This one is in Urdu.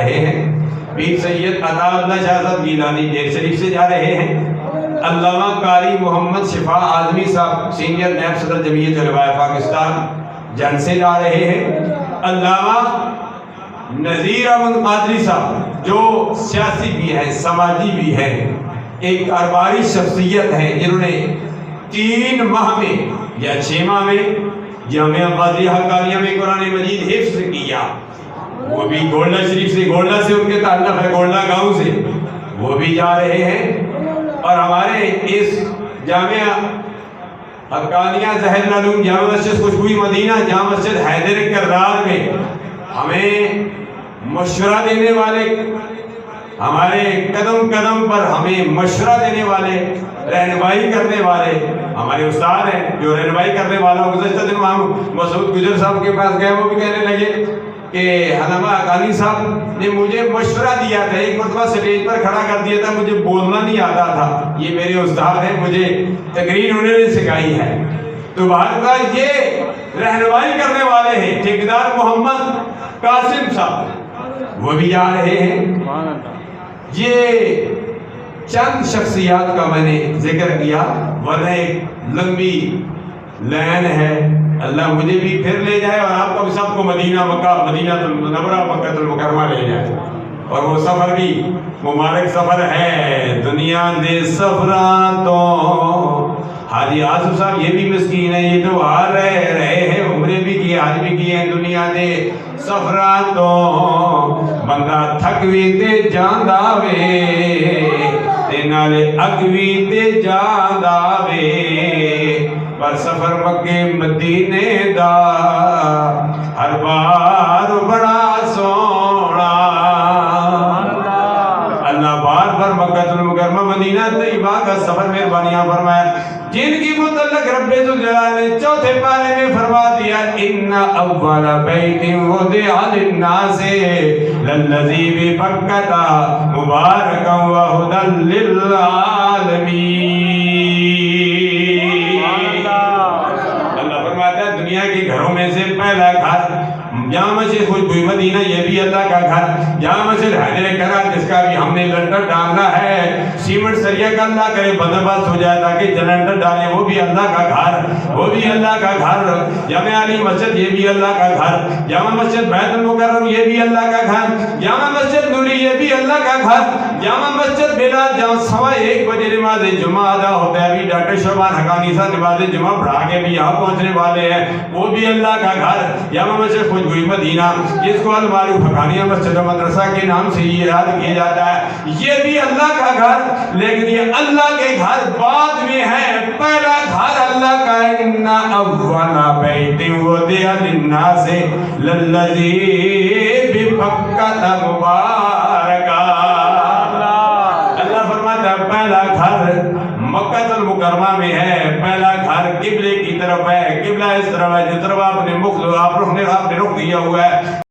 رہے ہیں پیر سید عطا اللہ شاہ صاحب گیلانی ڈیر شریف سے جا رہے ہیں، علامہ قاری محمد شفا اعظمی صاحب سینئر نائب صدر جمعیت علماء پاکستان جن سے جا رہے ہیں، علامہ نذیر احمد قادری صاحب جو سیاسی بھی ہیں سماجی بھی ہیں، ایک کاروباری شخصیت ہے جنہوں نے 3 ماہ میں یا 6 ماہ میں جامعہ قادریہ حقانیہ میں قرآن مجید حفظ کیا، وہ بھی گولڈا شریف سے، گولڈا سے ان کے تعلق ہے، گولڈا گاؤں سے وہ بھی جا رہے ہیں۔ اور ہمارے اس جامعہ حقانیہ ظہر العلوم جامع مسجد خوشبوئی مدینہ جامع مسجد حیدر کرار میں ہمیں مشورہ دینے والے، ہمارے قدم قدم پر ہمیں مشورہ دینے والے، رہنمائی کرنے والے ہمارے استاد ہیں جو رہنمائی کرنے والا۔ گزشتہ دن وہاں مسعود گجر صاحب کے پاس گئے، وہ بھی کہنے لگے کہ علامہ حقانی صاحب نے مجھے مشورہ دیا تھا، ایک مرتبہ سٹیج پر کھڑا کر دیا تھا، مجھے بولنا نہیں آتا تھا، یہ میرے استاد ہیں، مجھے تقریر انہوں نے سکھائی ہے۔ تو بہرحال یہ رہنمائی کرنے والے ہیں ٹھیکیدار محمد قاسم صاحب، وہ بھی جا رہے ہیں۔ یہ چند شخصیات کا میں نے ذکر کیا، ورنہ ایک لمبی لائن ہے، اللہ مجھے بھی پھر لے جائے اور آپ کو سب کو مدینہ مکہ، مدینہ المنورہ، مکہ المکرمہ لے جائے، اور وہ سفر بھی مبارک سفر ہے۔ دنیا دے سفراں تو حاجی آصف صاحب یہ بھی مسکین ہے، یہ تو آ رہے ہیں، عمرے بھی کیے، حج بھی کیے ہیں۔ دنیا دے سفراں تو بندہ تھک وی تے جاندا وے، تے نالے اگ وی تے جاندا وے، پر سفر مکے مدینے دا ہر بار بڑا سونا۔ اللہ بار بار مکہ المکرمہ مدینہ طیبہ کا سفر مہربانیاں فرمایا، جن کی متعلق رب ذوالجلال نے 4 پارے میں فرما دیا، ان اول بیت وضع للناس للذی ببکۃ مبارکا وہدی للعالمین۔ اللہ فرماتا ہے دنیا کے گھروں میں سے پہلا گھر جامع مسجد خوشبوئی مدینہ، یہ بھی اللہ کا گھر، جامع مسجد حیدر کرار جس کا بھی ہم نے لنٹر ڈالنا ہے، سیمنٹ سریا کا اللہ کرے بندوبست ہو جائے تاکہ جلنٹر ڈالے، وہ بھی اللہ کا گھر، وہ بھی اللہ کا گھر، جامع علی مسجد یہ بھی اللہ کا گھر، جامع مسجد بیت المکرم یہ بھی اللہ کا گھر، جامع مسجد نوری یہ بھی اللہ کا گھر، جامع مسجد بلال جہاں 1:15 بجے نماز جمعہ ادا ہوتا ہے، ابھی ڈاکٹر شعبان حقانی صاحب نماز جمعہ پڑھا کے بھی یہاں پہنچنے والے ہیں، وہ بھی اللہ کا گھر، جامع مسجد خوشبوئی مدینہ جس کو المعروف حقانیہ مسجد و مدرسہ کے نام سے یہ یاد کیا جاتا ہے، یہ بھی اللہ کا گھر، لیکن یہ اللہ کے گھر بعد میں ہے، پہلا گھر اللہ کا ہے۔ ان اول بیت وضع للناس للذی ببکۃ مبارکا۔ اللہ فرماتا ہے پہلا گھر مکہ المکرمہ میں ہے، پہلا گھر قبلے کی طرف ہے، قبلہ اس طرف ہے جس طرف آپ نے رخ دیا ہوا ہے۔